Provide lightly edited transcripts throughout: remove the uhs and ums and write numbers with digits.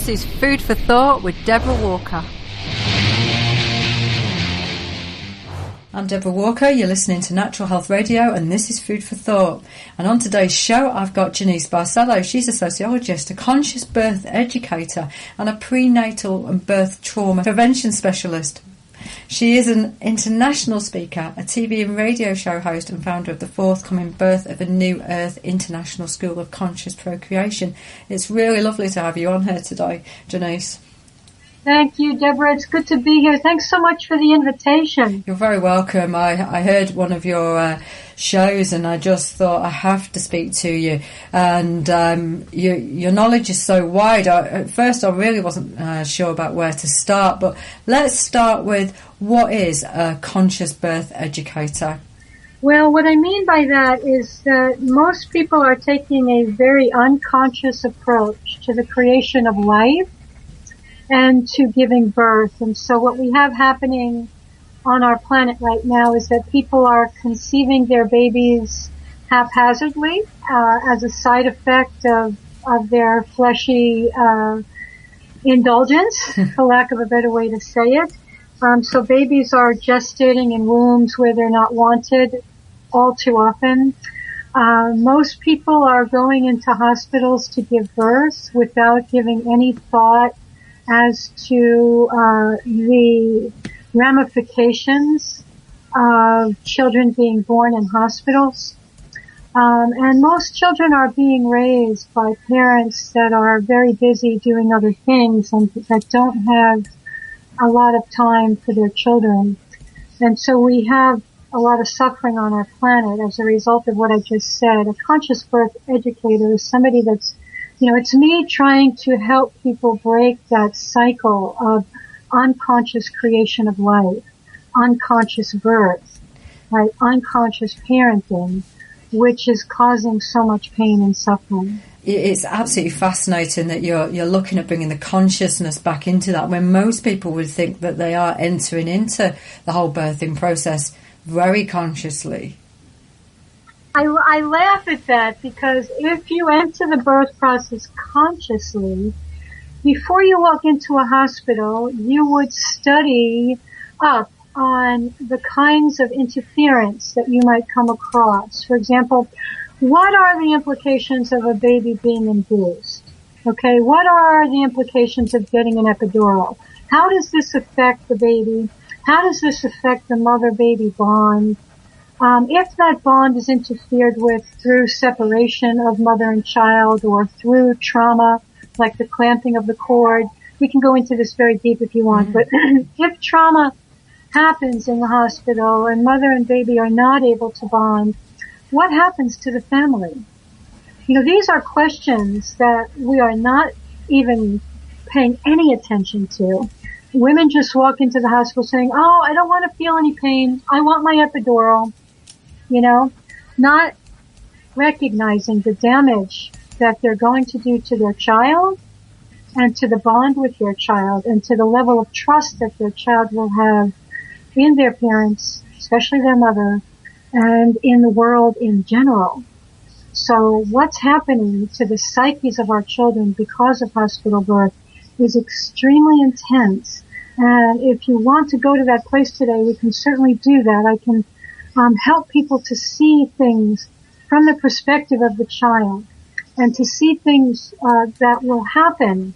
is Food for Thought with Deborah Walker. I'm Deborah Walker, you're listening to Natural Health Radio, and this is Food for Thought. And on today's show, I've got Jeanice Barcelo. She's a sociologist, a conscious birth educator, and a prenatal and birth trauma prevention specialist. She is an international speaker, a TV and radio show host, and founder of the forthcoming Birth of a New Earth International School of Conscious Procreation. It's really lovely to have you on here today, Jeanice. Thank you, Deborah. It's good to be here. Thanks so much for the invitation. You're very welcome. I heard one of your shows and I just thought I have to speak to you. And your knowledge is so wide. At first I really wasn't sure about where to start, but let's start with, what is a conscious birth educator? Well, what I mean by that is that most people are taking a very unconscious approach to the creation of life and to giving birth. And so what we have happening on our planet right now is that people are conceiving their babies haphazardly as a side effect of their fleshy indulgence, for lack of a better way to say it. So babies are gestating in wombs where they're not wanted all too often. Most people are going into hospitals to give birth without giving any thought as to the ramifications of children being born in hospitals. And most children are being raised by parents that are very busy doing other things and that don't have a lot of time for their children. And so we have a lot of suffering on our planet as a result of what I just said. A conscious birth educator is somebody that's, it's me trying to help people break that cycle of unconscious creation of life, unconscious birth, right? Unconscious parenting, which is causing so much pain and suffering. It's absolutely fascinating that you're looking at bringing the consciousness back into that, when most people would think that they are entering into the whole birthing process very consciously. I laugh at that because if you enter the birth process consciously, before you walk into a hospital, you would study up on the kinds of interference that you might come across. For example, what are the implications of a baby being induced? Okay, what are the implications of getting an epidural? How does this affect the baby? How does this affect the mother-baby bond? If that bond is interfered with through separation of mother and child or through trauma, like the clamping of the cord, we can go into this very deep if you want, but if trauma happens in the hospital and mother and baby are not able to bond, what happens to the family? These are questions that we are not even paying any attention to. Women just walk into the hospital saying, oh, I don't want to feel any pain. I want my epidural. Not recognizing the damage that they're going to do to their child and to the bond with their child and to the level of trust that their child will have in their parents, especially their mother, and in the world in general. So what's happening to the psyches of our children because of hospital birth is extremely intense. And if you want to go to that place today, we can certainly do that. I can help people to see things from the perspective of the child and to see things that will happen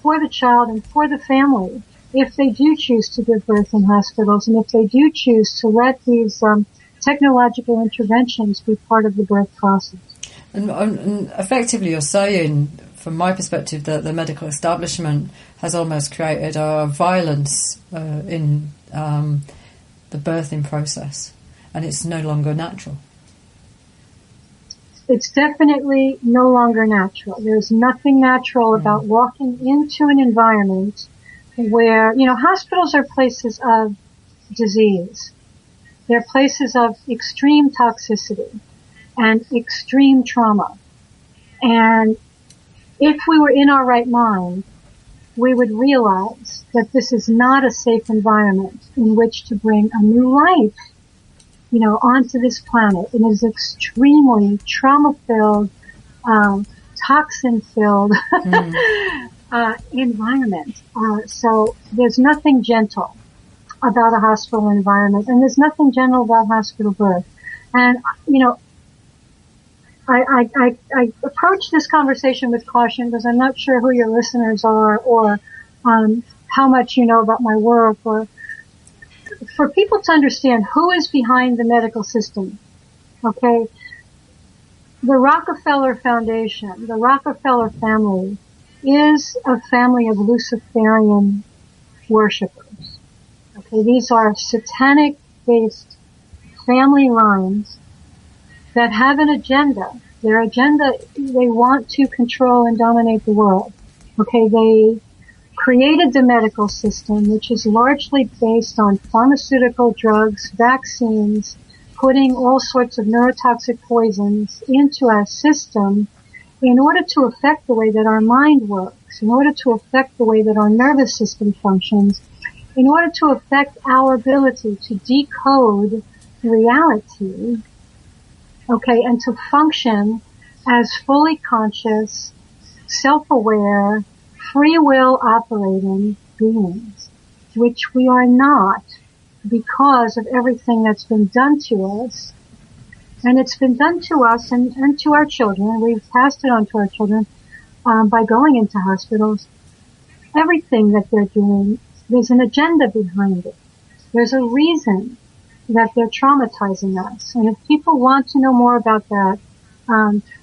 for the child and for the family if they do choose to give birth in hospitals and if they do choose to let these technological interventions be part of the birth process. And effectively you're saying, from my perspective, that the medical establishment has almost created a violence in the birthing process, and it's no longer natural. It's definitely no longer natural. There's nothing natural about walking into an environment where, hospitals are places of disease. They're places of extreme toxicity and extreme trauma. And if we were in our right mind, we would realize that this is not a safe environment in which to bring a new life, onto this planet. It is extremely trauma-filled, toxin-filled, environment. So there's nothing gentle about a hospital environment, and there's nothing gentle about hospital birth. And, you know, I approach this conversation with caution because I'm not sure who your listeners are or how much you know about my work, or for people to understand who is behind the medical system. Okay? The Rockefeller Foundation, the Rockefeller family, is a family of Luciferian worshipers. Okay, these are satanic-based family lines that have an agenda. Their agenda, they want to control and dominate the world. Okay, they created the medical system, which is largely based on pharmaceutical drugs, vaccines, putting all sorts of neurotoxic poisons into our system in order to affect the way that our mind works, in order to affect the way that our nervous system functions, in order to affect our ability to decode reality, okay, and to function as fully conscious, self-aware, free will operating beings, which we are not because of everything that's been done to us. And it's been done to us and to our children. We've passed it on to our children by going into hospitals. Everything that they're doing, there's an agenda behind it. There's a reason that they're traumatizing us. And if people want to know more about that,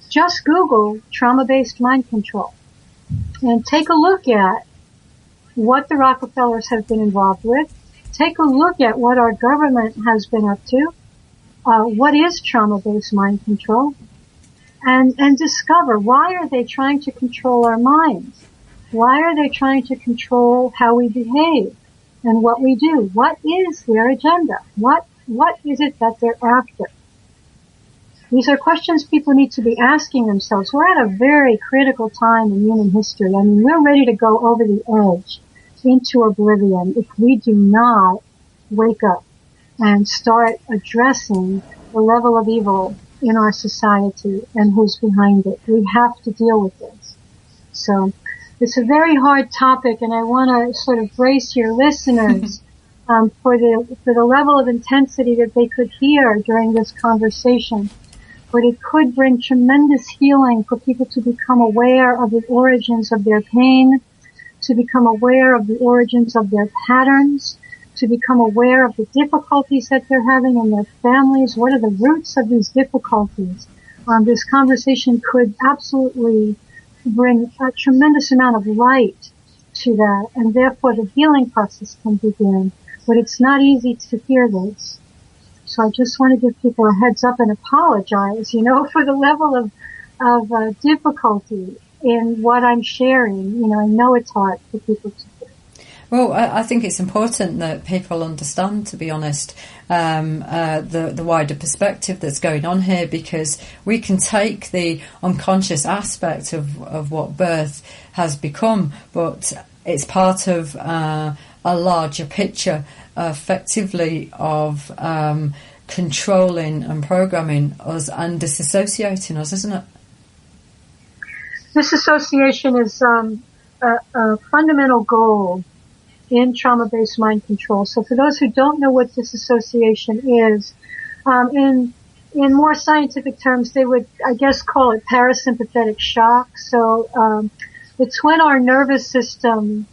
just Google trauma-based mind control and take a look at what the Rockefellers have been involved with. Take a look at what our government has been up to. What is trauma-based mind control? And discover, why are they trying to control our minds? Why are they trying to control how we behave and what we do? What is their agenda? What is it that they're after? These are questions people need to be asking themselves. We're at a very critical time in human history. I mean, we're ready to go over the edge into oblivion if we do not wake up and start addressing the level of evil in our society and who's behind it. We have to deal with this. So it's a very hard topic, and I want to sort of brace your listeners for the level of intensity that they could hear during this conversation. But it could bring tremendous healing for people to become aware of the origins of their pain, to become aware of the origins of their patterns, to become aware of the difficulties that they're having in their families. What are the roots of these difficulties? This conversation could absolutely bring a tremendous amount of light to that, and therefore the healing process can begin. But it's not easy to hear this. So I just want to give people a heads up and apologize, for the level of difficulty in what I'm sharing. I know it's hard for people to do. Well, I think it's important that people understand, to be honest, the wider perspective that's going on here, because we can take the unconscious aspect of what birth has become, but it's part of a larger picture, effectively, of controlling and programming us and disassociating us, isn't it? Disassociation is a fundamental goal in trauma-based mind control. So for those who don't know what disassociation is, in more scientific terms, they would, I guess, call it parasympathetic shock. So it's when our nervous system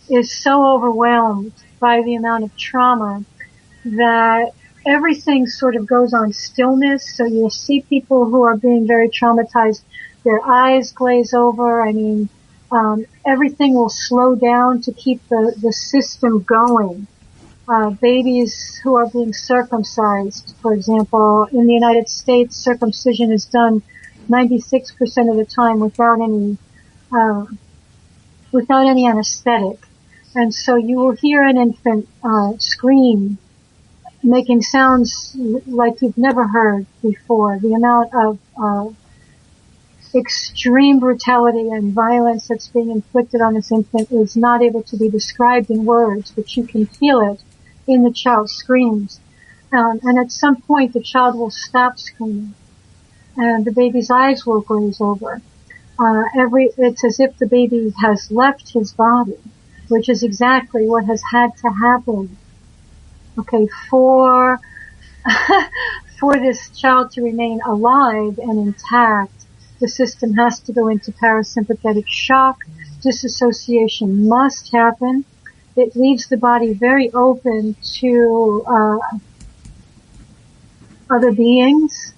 is so overwhelmed by the amount of trauma that everything sort of goes on stillness. So you'll see people who are being very traumatized, their eyes glaze over. I mean, everything will slow down to keep the system going. Babies who are being circumcised, for example, in the United States, circumcision is done 96% of the time without any anesthetic. And so you will hear an infant scream, making sounds like you've never heard before. The amount of extreme brutality and violence that's being inflicted on this infant is not able to be described in words, but you can feel it in the child's screams. And at some point the child will stop screaming and the baby's eyes will glaze over. It's as if the baby has left his body, which is exactly what has had to happen. Okay, for for this child to remain alive and intact, the system has to go into parasympathetic shock. Disassociation must happen. It leaves the body very open to other beings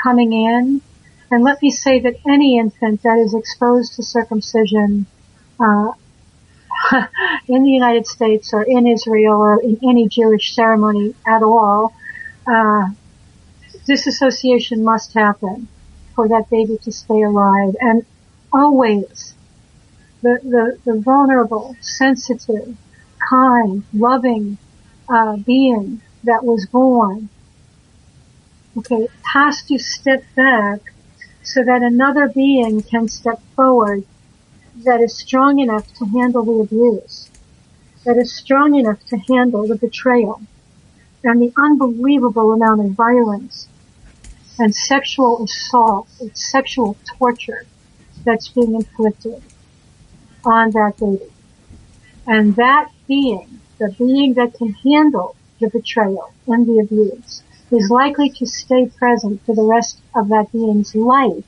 coming in. And let me say that any infant that is exposed to circumcision in the United States or in Israel or in any Jewish ceremony at all, disassociation must happen for that baby to stay alive. And always the vulnerable, sensitive, kind, loving being that was born, okay, has to step back so that another being can step forward that is strong enough to handle the abuse, that is strong enough to handle the betrayal and the unbelievable amount of violence and sexual assault and sexual torture that's being inflicted on that baby. And that being, the being that can handle the betrayal and the abuse, is likely to stay present for the rest of that being's life.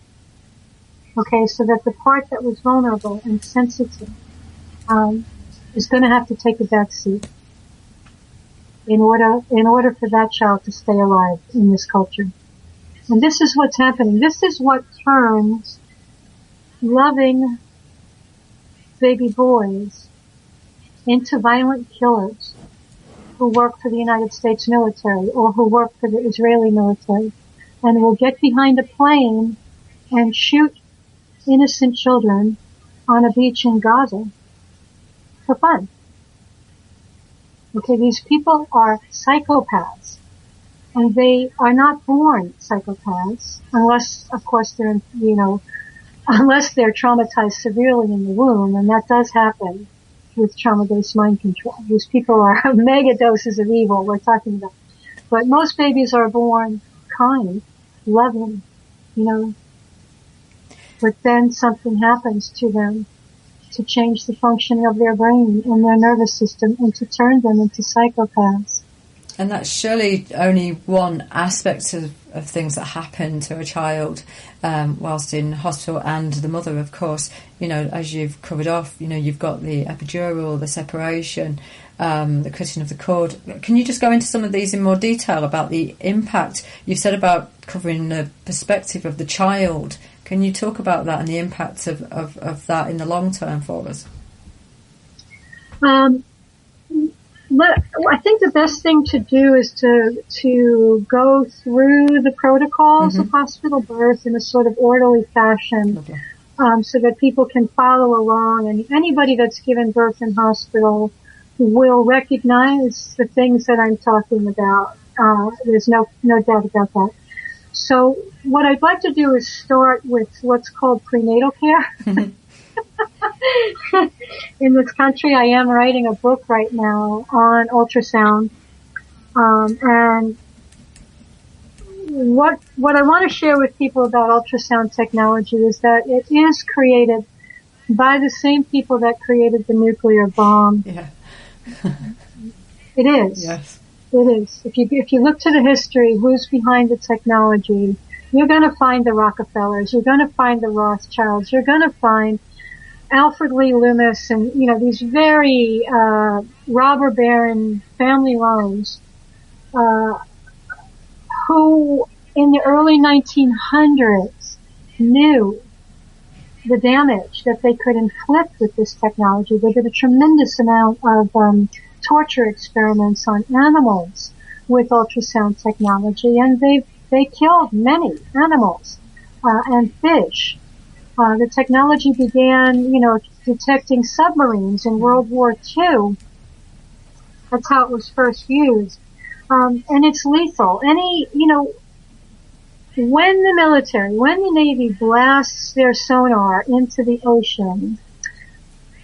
Okay, so that the part that was vulnerable and sensitive is going to have to take a back seat in order for that child to stay alive in this culture. And this is what's happening. This is what turns loving baby boys into violent killers who work for the United States military or who work for the Israeli military and will get behind a plane and shoot innocent children on a beach in Gaza for fun. Okay, these people are psychopaths. And they are not born psychopaths unless, of course, unless they're traumatized severely in the womb, and that does happen with trauma-based mind control. These people are mega doses of evil we're talking about. But most babies are born kind, loving, but then something happens to them to change the functioning of their brain and their nervous system and to turn them into psychopaths. And that's surely only one aspect of things that happen to a child whilst in hospital, and the mother, of course. As you've covered off, you've got the epidural, the separation, the cutting of the cord. Can you just go into some of these in more detail about the impact? You've said about covering the perspective of the child. Can you talk about that and the impact of that in the long term for us? I think the best thing to do is to go through the protocols of hospital birth in a sort of orderly fashion, so that people can follow along. And anybody that's given birth in hospital will recognize the things that I'm talking about. There's no doubt about that. So what I'd like to do is start with what's called prenatal care. In this country, I am writing a book right now on ultrasound, and what I want to share with people about ultrasound technology is that it is created by the same people that created the nuclear bomb. Yeah. It is. Yes. It is. If you look to the history, who's behind the technology, you're going to find the Rockefellers, you're going to find the Rothschilds, you're going to find Alfred Lee Loomis and, these very, robber baron family lines, who in the early 1900s knew the damage that they could inflict with this technology. They did a tremendous amount of, torture experiments on animals with ultrasound technology, and they killed many animals, and fish. The technology began, detecting submarines in World War II. That's how it was first used. And it's lethal. When the Navy blasts their sonar into the ocean,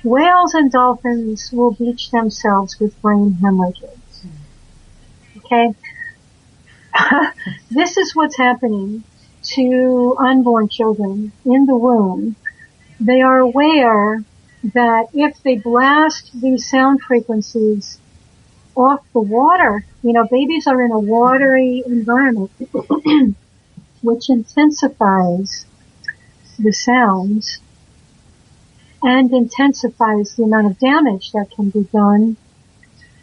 whales and dolphins will beach themselves with brain hemorrhages. Okay? This is what's happening to unborn children in the womb they are aware that if they blast these sound frequencies off the water, babies are in a watery environment, which intensifies the sounds and intensifies the amount of damage that can be done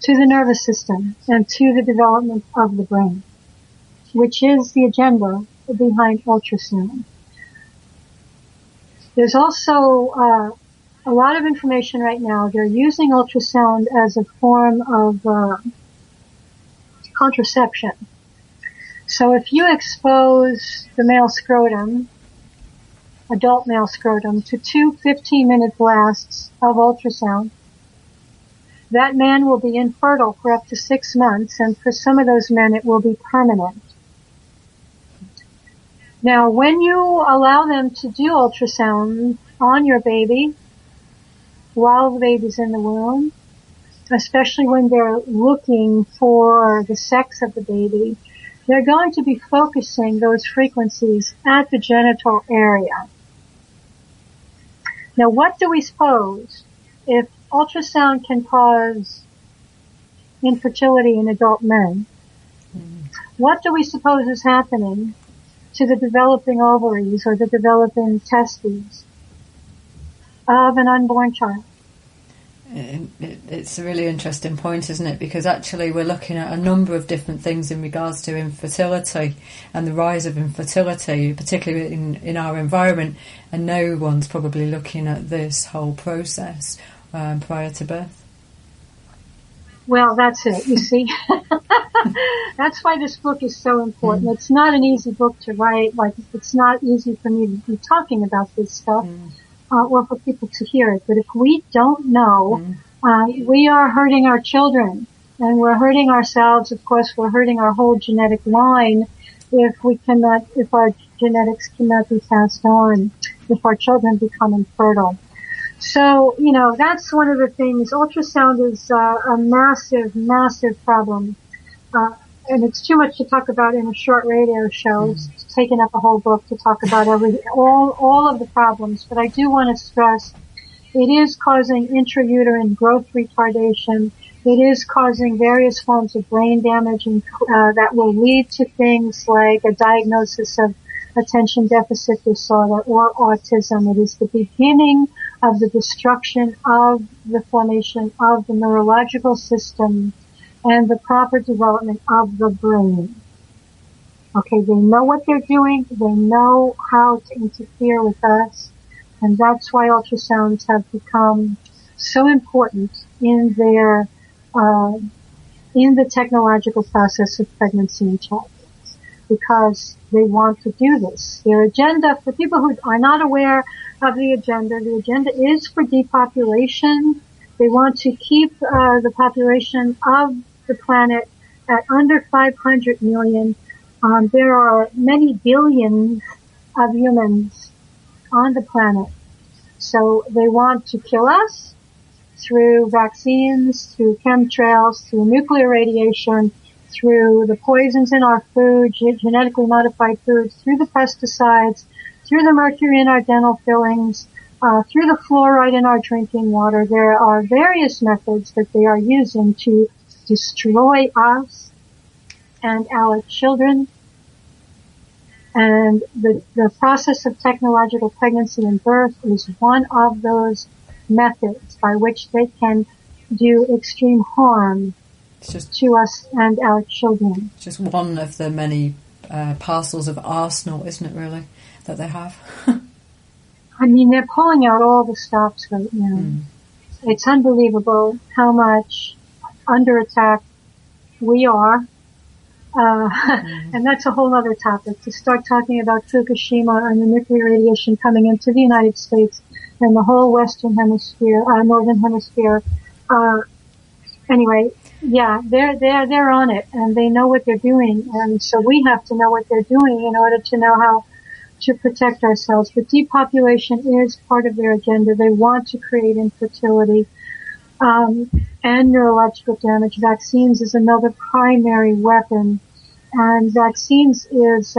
to the nervous system and to the development of the brain, which is the agenda behind ultrasound. There's also a lot of information right now. They're using ultrasound as a form of contraception. So if you expose the male scrotum, adult male scrotum, to 2 15-minute blasts of ultrasound, that man will be infertile for up to 6 months, and for some of those men it will be permanent. Now, when you allow them to do ultrasound on your baby while the baby's in the womb, especially when they're looking for the sex of the baby, they're going to be focusing those frequencies at the genital area. Now, what do we suppose? If ultrasound can cause infertility in adult men, what do we suppose is happening to the developing ovaries or the developing testes of an unborn child? It's a really interesting point, isn't it? Because actually we're looking at a number of different things in regards to infertility and the rise of infertility, particularly in our environment, and no one's probably looking at this whole process prior to birth. Well, that's it, you see. That's why this book is so important. It's not an easy book to write. Like, it's not easy for me to be talking about this stuff. Or for people to hear it. But if we don't know, we are hurting our children, and we're hurting ourselves. Of course, we're hurting our whole genetic line if our genetics cannot be passed on, if our children become infertile. So, that's one of the things. Ultrasound is a massive, massive problem. And it's too much to talk about in a short radio show. It's taken up a whole book to talk about all of the problems. But I do want to stress it is causing intrauterine growth retardation. It is causing various forms of brain damage that will lead to things like a diagnosis of attention deficit disorder or autism. It is the beginning of the destruction of the formation of the neurological system and the proper development of the brain. Okay, they know what they're doing. They know how to interfere with us. And that's why ultrasounds have become so important in their, in the technological process of pregnancy and childbirth. Because they want to do this. Their agenda, for people who are not aware of the agenda is for depopulation. They want to keep the population of the planet at under 500 million. There are many billions of humans on the planet. So they want to kill us through vaccines, through chemtrails, through nuclear radiation, through the poisons in our food, genetically modified foods, through the pesticides, through the mercury in our dental fillings, through the fluoride in our drinking water. There are various methods that they are using to destroy us and our children. And the process of technological pregnancy and birth is one of those methods by which they can do extreme harm to us and our children. It's just one of the many parcels of arsenal, isn't it, really, that they have? I mean, they're pulling out all the stops right now. It's unbelievable how much under attack we are. And that's a whole other topic, to start talking about Fukushima and the nuclear radiation coming into the United States and the whole Western Hemisphere, Northern Hemisphere. Anyway, yeah, they're on it, and they know what they're doing, and so we have to know what they're doing in order to know how to protect ourselves. But depopulation is part of their agenda. They want to create infertility, and neurological damage. Vaccines is another primary weapon, and vaccines is,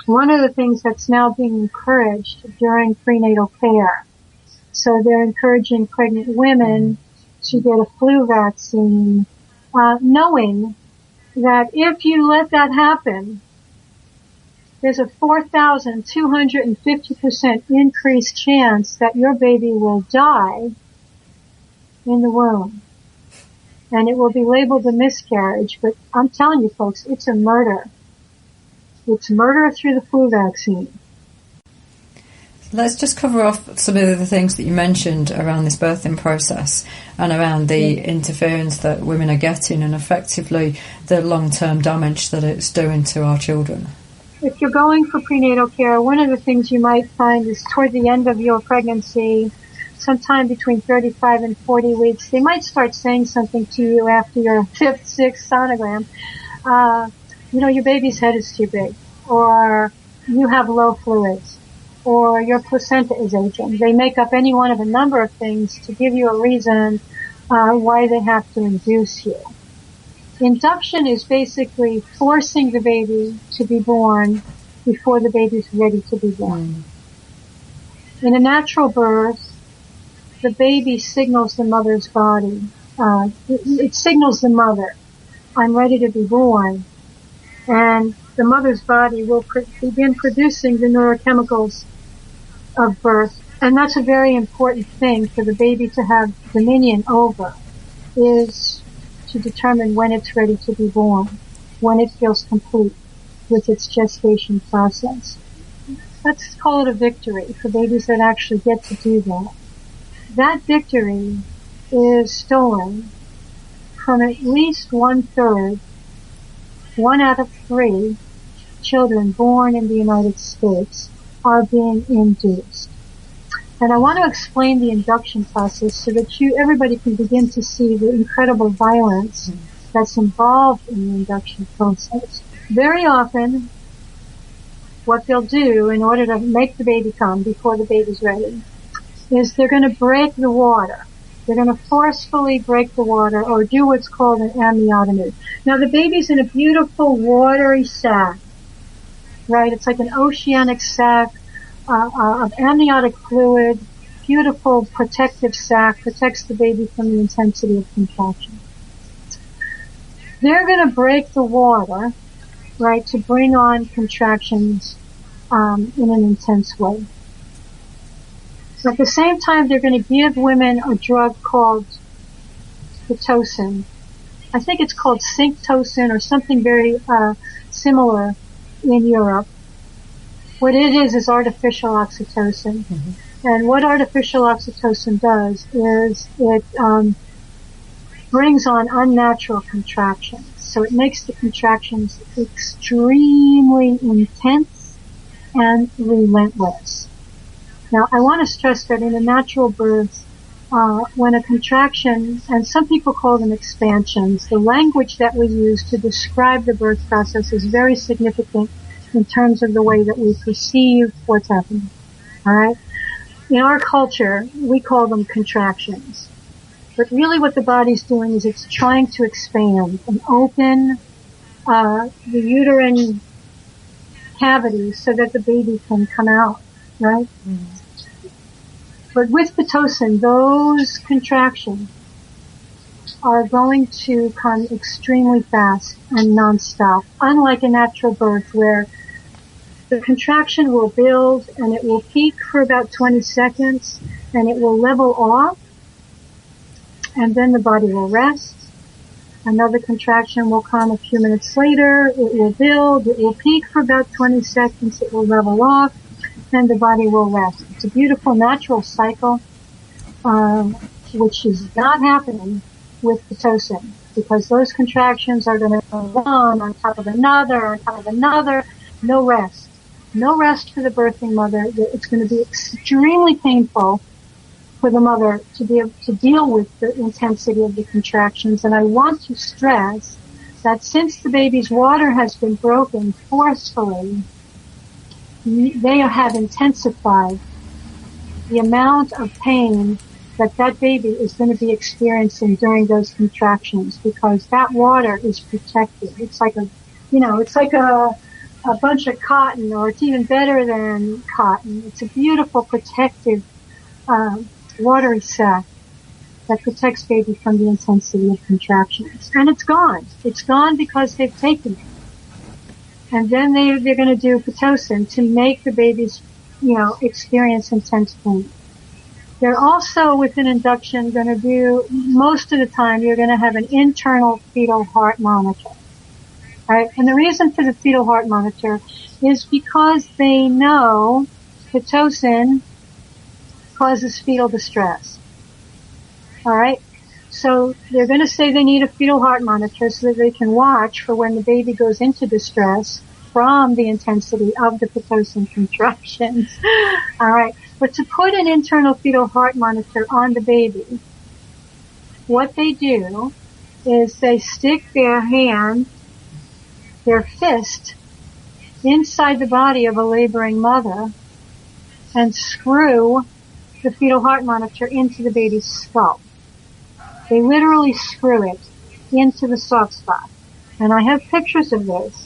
one of the things that's now being encouraged during prenatal care. So they're encouraging pregnant women to get a flu vaccine, knowing that if you let that happen, there's a 4,250% increased chance that your baby will die in the womb. And it will be labeled a miscarriage, but I'm telling you folks, it's a murder. It's murder through the flu vaccine. Let's just cover off some of the things that you mentioned around this birthing process and around the interference that women are getting and effectively the long-term damage that it's doing to our children. If you're going for prenatal care, one of the things you might find is toward the end of your pregnancy, sometime between 35 and 40 weeks, they might start saying something to you after your fifth, sixth sonogram. Your baby's head is too big, or you have low fluids, or your placenta is aging. They make up any one of a number of things to give you a reason why they have to induce you. Induction is basically forcing the baby to be born before the baby's ready to be born. In a natural birth, the baby signals the mother's body. It signals the mother, I'm ready to be born. And the mother's body will begin producing the neurochemicals of birth. And that's a very important thing for the baby to have dominion over, is to determine when it's ready to be born, when it feels complete with its gestation process. Let's call it a victory for babies that actually get to do that. That victory is stolen from at least 1/3, 1 out of 3 children born in the United States are being induced. And I want to explain the induction process so that everybody can begin to see the incredible violence that's involved in the induction process. Very often, what they'll do in order to make the baby come before the baby's ready is they're going to break the water. They're going to forcefully break the water or do what's called an amniotomy. Now, the baby's in a beautiful watery sac, right? It's like an oceanic sac of amniotic fluid, beautiful protective sac, protects the baby from the intensity of contraction. They're going to break the water, right, to bring on contractions in an intense way. At the same time, they're going to give women a drug called Pitocin. I think it's called Synctocin or something very similar in Europe. What it is artificial oxytocin. Mm-hmm. And what artificial oxytocin does is it brings on unnatural contractions. So it makes the contractions extremely intense and relentless. Now, I want to stress that in a natural birth, when a contraction, and some people call them expansions, the language that we use to describe the birth process is very significant in terms of the way that we perceive what's happening. All right? In our culture, we call them contractions. But really what the body's doing is it's trying to expand and open the uterine cavity so that the baby can come out, right? Mm. But with Pitocin, those contractions are going to come extremely fast and nonstop, unlike a natural birth where the contraction will build and it will peak for about 20 seconds and it will level off and then the body will rest. Another contraction will come a few minutes later. It will build. It will peak for about 20 seconds. It will level off and the body will rest. It's a beautiful natural cycle, which is not happening with Pitocin because those contractions are going to go on top of another, on top of another. No rest. No rest for the birthing mother. It's going to be extremely painful for the mother to be able to deal with the intensity of the contractions. And I want to stress that since the baby's water has been broken forcefully, they have intensified the amount of pain that baby is going to be experiencing during those contractions because that water is protected. It's like a a bunch of cotton, or it's even better than cotton. It's a beautiful protective watery sac that protects baby from the intensity of contractions. And it's gone. It's gone because they've taken it. And then they're going to do Pitocin to make the babies, experience intense pain. They're also, with an induction, going to do, most of the time, you're going to have an internal fetal heart monitor. Right? And the reason for the fetal heart monitor is because they know Pitocin causes fetal distress. Alright? So they're going to say they need a fetal heart monitor so that they can watch for when the baby goes into distress from the intensity of the Pitocin contractions. Alright? But to put an internal fetal heart monitor on the baby, what they do is they stick their hand, their fist, inside the body of a laboring mother and screw the fetal heart monitor into the baby's skull. They literally screw it into the soft spot. And I have pictures of this.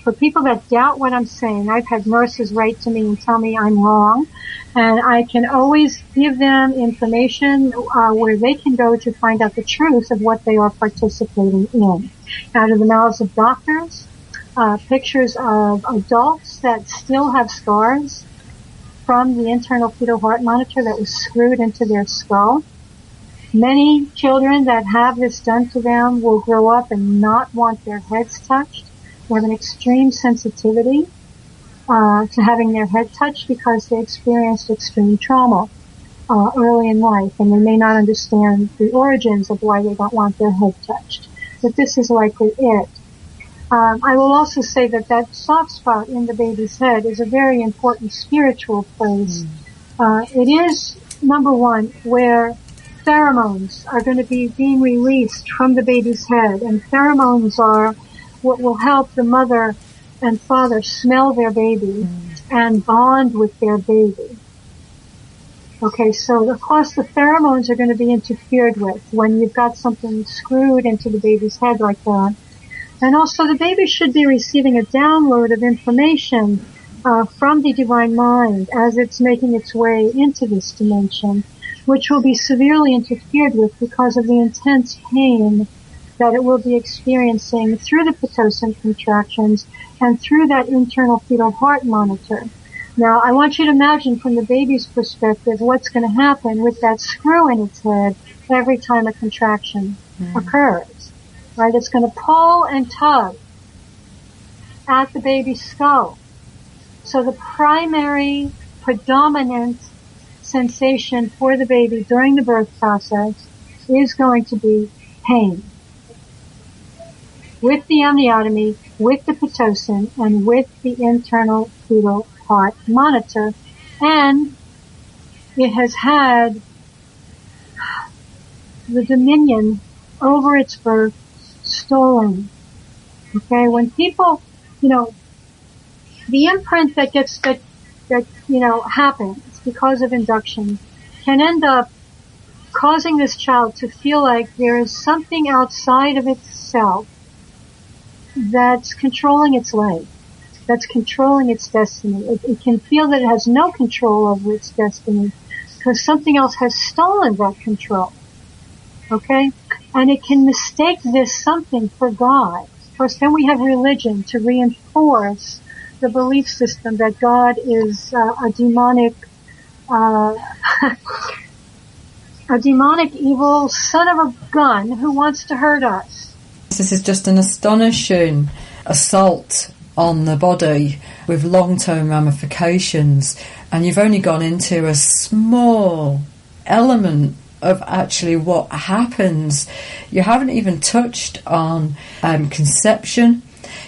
For people that doubt what I'm saying, I've had nurses write to me and tell me I'm wrong. And I can always give them information where they can go to find out the truth of what they are participating in. Out of the mouths of doctors, pictures of adults that still have scars from the internal fetal heart monitor that was screwed into their skull. Many children that have this done to them will grow up and not want their heads touched. They have an extreme sensitivity to having their head touched because they experienced extreme trauma early in life, and they may not understand the origins of why they don't want their head touched. But this is likely it. I will also say that soft spot in the baby's head is a very important spiritual place. It is, number one, where pheromones are going to be being released from the baby's head, and pheromones are what will help the mother and father smell their baby and bond with their baby. Okay, so of course the pheromones are going to be interfered with when you've got something screwed into the baby's head like that. And also the baby should be receiving a download of information from the divine mind as it's making its way into this dimension, which will be severely interfered with because of the intense pain that it will be experiencing through the Pitocin contractions and through that internal fetal heart monitor. Now, I want you to imagine from the baby's perspective what's going to happen with that screw in its head every time a contraction occurs. Right? It's going to pull and tug at the baby's skull. So the primary, predominant sensation for the baby during the birth process is going to be pain. With the amniotomy, with the Pitocin, and with the internal fetal heart monitor. And it has had the dominion over its birth stolen. Okay, when people, the imprint that happens because of induction can end up causing this child to feel like there is something outside of itself that's controlling its life, that's controlling its destiny. It can feel that it has no control over its destiny because something else has stolen that control. Okay? And it can mistake this something for God. Of course, then we have religion to reinforce the belief system that God is a demonic evil son of a gun who wants to hurt us. This is just an astonishing assault on the body with long-term ramifications, and you've only gone into a small element of actually what happens. You haven't even touched on conception.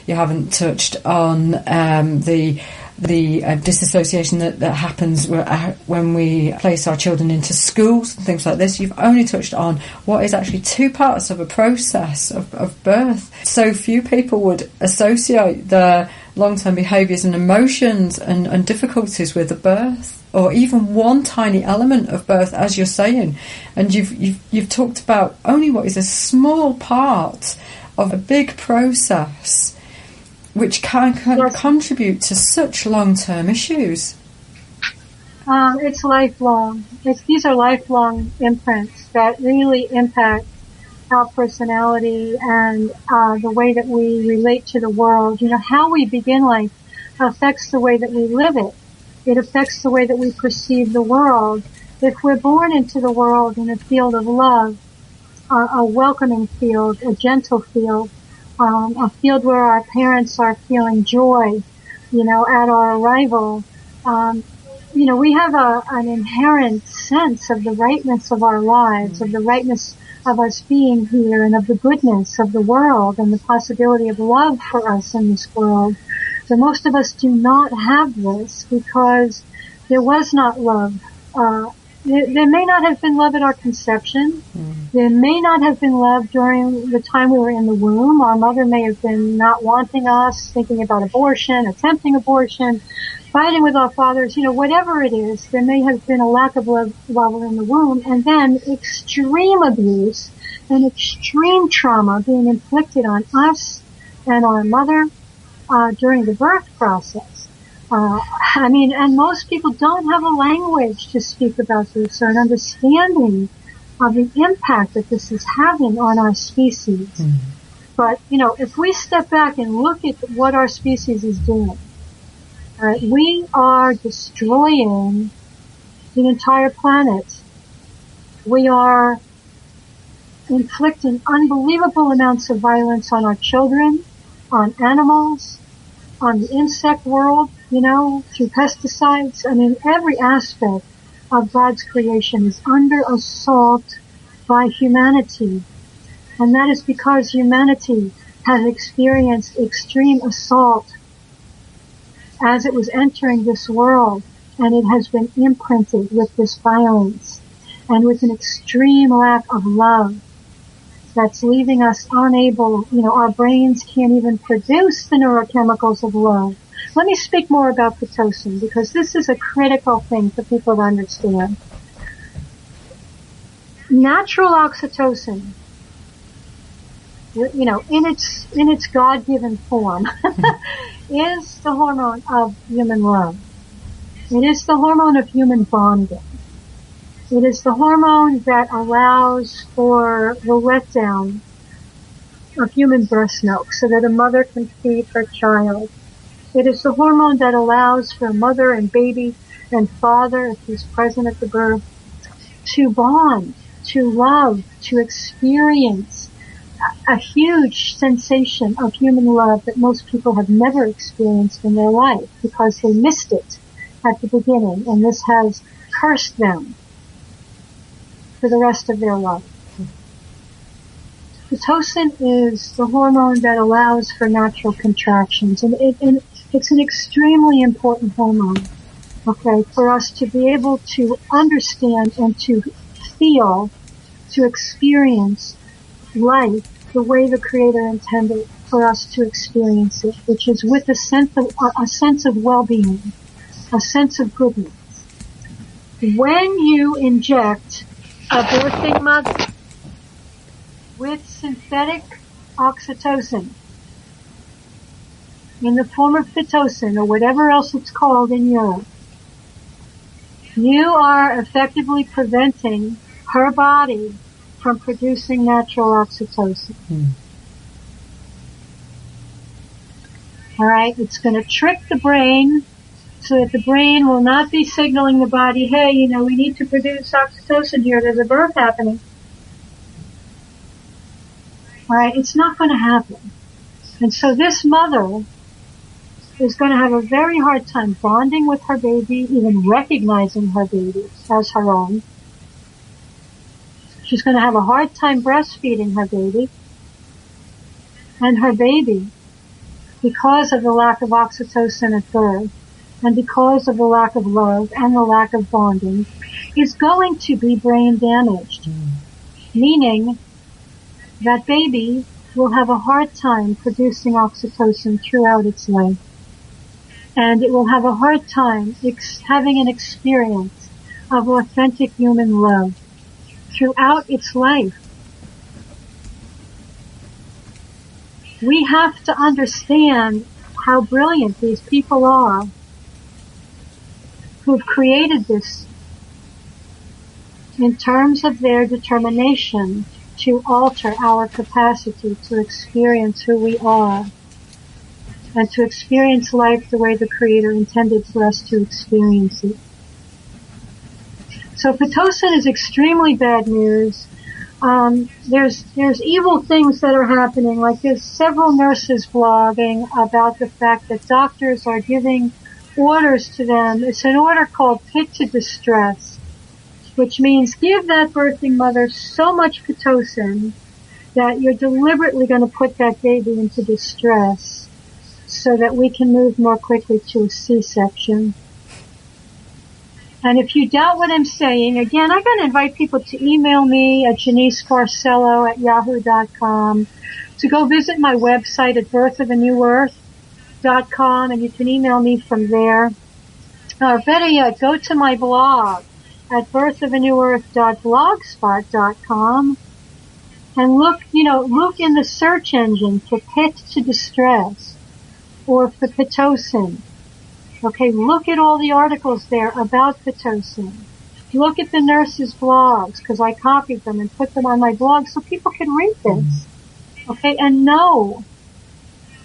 You haven't touched on the disassociation that happens when we place our children into schools and things like this. You've only touched on what is actually two parts of a process of birth. So few people would associate the long-term behaviours and emotions and difficulties with the birth, or even one tiny element of birth, as you're saying. And you've talked about only what is a small part of a big process which can Yes. contribute to such long-term issues. It's lifelong. These are lifelong imprints that really impact our personality and the way that we relate to the world. You know, how we begin life affects the way that we live it. It affects the way that we perceive the world. If we're born into the world in a field of love, a welcoming field, a gentle field, a field where our parents are feeling joy, you know, at our arrival, you know, we have an inherent sense of the rightness of our lives, of the rightness of us being here, and of the goodness of the world and the possibility of love for us in this world. But most of us do not have this because there was not love. There may not have been love at our conception. There may not have been love during the time we were in the womb. Our mother may have been not wanting us, thinking about abortion, attempting abortion, fighting with our fathers, you know, whatever it is. There may have been a lack of love while we're in the womb, and then extreme abuse and extreme trauma being inflicted on us and our mother during the birth process. I mean, and most people don't have a language to speak about this or an understanding of the impact that this is having on our species. But, you know, if we step back and look at what our species is doing, we are destroying the entire planet. We are inflicting unbelievable amounts of violence on our children, on animals, on the insect world, you know, through pesticides. I mean, every aspect of God's creation is under assault by humanity. And that is because humanity has experienced extreme assault as it was entering this world, and it has been imprinted with this violence and with an extreme lack of love that's leaving us unable, you know, our brains can't even produce the neurochemicals of love. Let me speak more about Pitocin, because this is a critical thing for people to understand. Natural oxytocin, you know, in its God-given form, is the hormone of human love. It is the hormone of human bonding. It is the hormone that allows for the letdown of human breast milk so that a mother can feed her child. It is the hormone that allows for mother and baby and father, if he's present at the birth, to bond, to love, to experience a huge sensation of human love that most people have never experienced in their life because they missed it at the beginning, and this has cursed them for the rest of their life. Pitocin is the hormone that allows for natural contractions, and it's an extremely important hormone, okay, for us to be able to understand and to feel, to experience life the way the Creator intended for us to experience it, which is with a sense of well-being, a sense of goodness. When you inject a birthing mother with synthetic oxytocin in the form of Pitocin or whatever else it's called in Europe, you are effectively preventing her body from producing natural oxytocin. All right, it's going to trick the brain so that the brain will not be signaling the body, hey, you know, we need to produce oxytocin here, there's a birth happening. All right, it's not going to happen. And so this mother is going to have a very hard time bonding with her baby, even recognizing her baby as her own. She's going to have a hard time breastfeeding her baby. And her baby, because of the lack of oxytocin at birth, and because of the lack of love and the lack of bonding, is going to be brain damaged. Meaning that baby will have a hard time producing oxytocin throughout its life. And it will have a hard time having an experience of authentic human love throughout its life. We have to understand how brilliant these people are who've created this in terms of their determination to alter our capacity to experience who we are and to experience life the way the Creator intended for us to experience it. So Pitocin is extremely bad news. There's evil things that are happening, like there's several nurses blogging about the fact that doctors are giving orders to them. It's an order called pit to distress, which means give that birthing mother so much Pitocin that you're deliberately going to put that baby into distress so that we can move more quickly to a C-section. And if you doubt what I'm saying, again, I'm going to invite people to email me at Jeanice Barcelo at yahoo.com, to go visit my website at birthofanewearth.com, and you can email me from there. Or better yet, go to my blog at birthofanewearth.blogspot.com and look in the search engine for pit to distress or for Pitocin. Okay, look at all the articles there about Pitocin. Look at the nurses' blogs, because I copied them and put them on my blog so people can read this. Okay, and know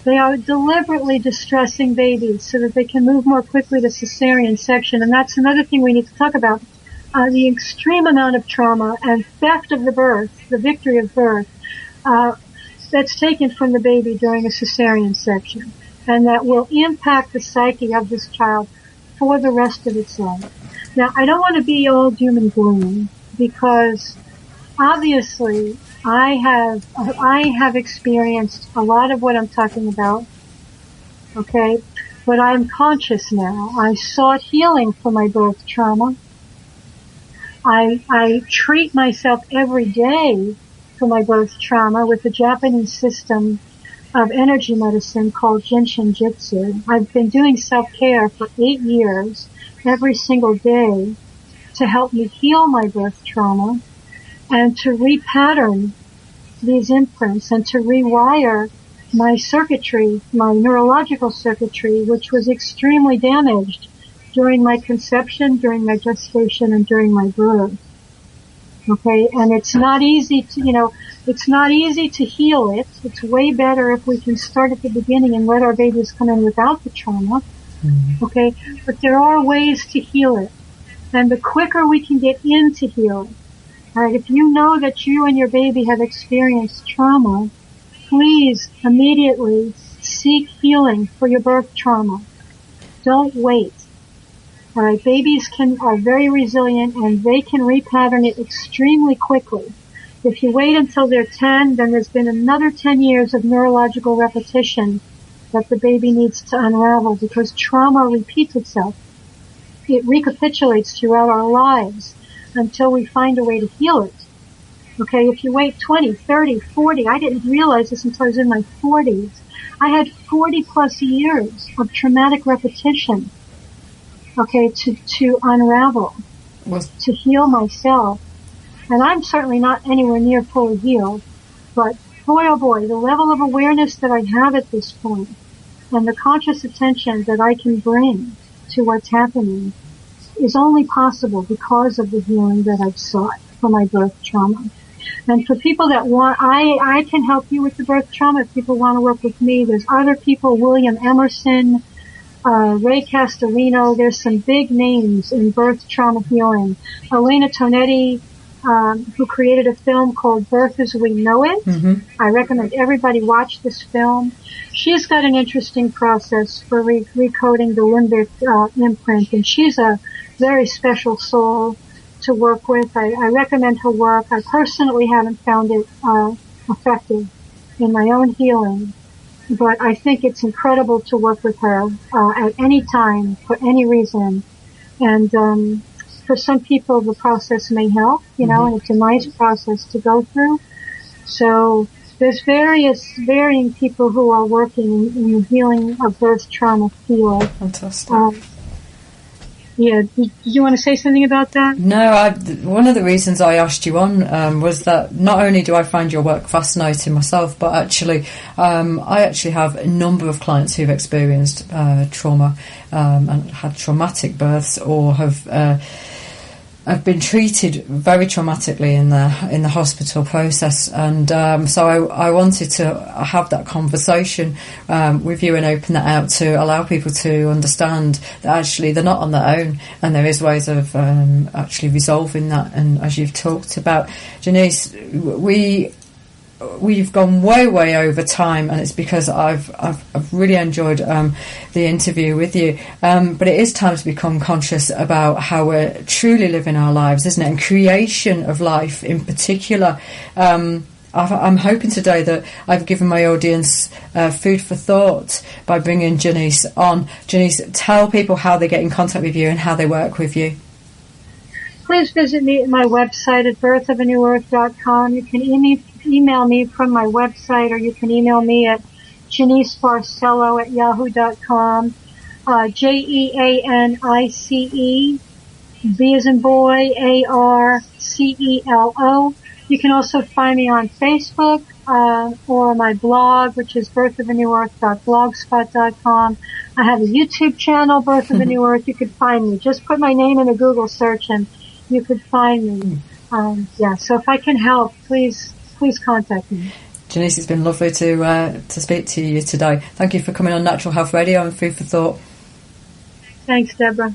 they are deliberately distressing babies so that they can move more quickly to cesarean section. And that's another thing we need to talk about. The extreme amount of trauma and theft of the birth, the victory of birth, that's taken from the baby during a cesarean section. And that will impact the psyche of this child for the rest of its life. Now, I don't want to be all doom and gloom, because obviously I have experienced a lot of what I'm talking about, okay? But I'm conscious now. I sought healing for my birth trauma. I treat myself every day for my birth trauma with the Japanese system of energy medicine called Jinshin Jitsu. I've been doing self-care for 8 years, every single day, to help me heal my birth trauma and to repattern these imprints and to rewire my circuitry, my neurological circuitry, which was extremely damaged during my conception, during my gestation, and during my birth. Okay, and it's not easy to, it's not easy to heal it. It's way better if we can start at the beginning and let our babies come in without the trauma. Mm-hmm. Okay, but there are ways to heal it. And the quicker we can get into healing, alright, if you know that you and your baby have experienced trauma, please immediately seek healing for your birth trauma. Don't wait. Alright, babies are very resilient and they can repattern it extremely quickly. If you wait until they're 10, then there's been another 10 years of neurological repetition that the baby needs to unravel, because trauma repeats itself. It recapitulates throughout our lives until we find a way to heal it. Okay, if you wait 20, 30, 40, I didn't realize this until I was in my 40s. I had 40 plus years of traumatic repetition, okay, to unravel, to heal myself. And I'm certainly not anywhere near fully healed, but boy oh boy, the level of awareness that I have at this point and the conscious attention that I can bring to what's happening is only possible because of the healing that I've sought for my birth trauma. And for people that want, I can help you with the birth trauma. If people want to work with me, there's other people, William Emerson, Ray Castellino. There's some big names in birth trauma healing. Elena Tonetti, who created a film called Birth as We Know It. Mm-hmm. I recommend everybody watch this film. She's got an interesting process for recoding the limbic imprint, and she's a very special soul to work with. I recommend her work. I personally haven't found it effective in my own healing, but I think it's incredible to work with her at any time, for any reason. And for some people, the process may help, and it's a nice process to go through. So there's varying people who are working in the healing of birth trauma field. Fantastic. Yeah, did you want to say something about that? No, one of the reasons I asked you on was that not only do I find your work fascinating myself, but actually I actually have a number of clients who've experienced trauma and had traumatic births, or have been treated very traumatically in the hospital process, and so I wanted to have that conversation with you and open that out to allow people to understand that actually they're not on their own, and there is ways of actually resolving that. And as you've talked about, Jeanice, we've gone way over time, and it's because I've really enjoyed the interview with you, but it is time to become conscious about how we're truly living our lives, isn't it, and creation of life in particular. I'm hoping today that I've given my audience food for thought by bringing Jeanice on. Jeanice, tell people how they get in contact with you and how they work with you. Please visit me at my website at birthofanewearth.com. You can email me from my website, or you can email me at Jeanice Barcelo at yahoo.com. JeaniceB as in boy, ARCELO. You can also find me on Facebook, or my blog, which is birthofanewearth.blogspot.com. I have a YouTube channel, Birth of a New Earth. You could find me. Just put my name in a Google search and you could find me. So if I can help, please contact me. Jeanice, it's been lovely to speak to you today. Thank you for coming on Natural Health Radio and Food for Thought. Thanks, Deborah.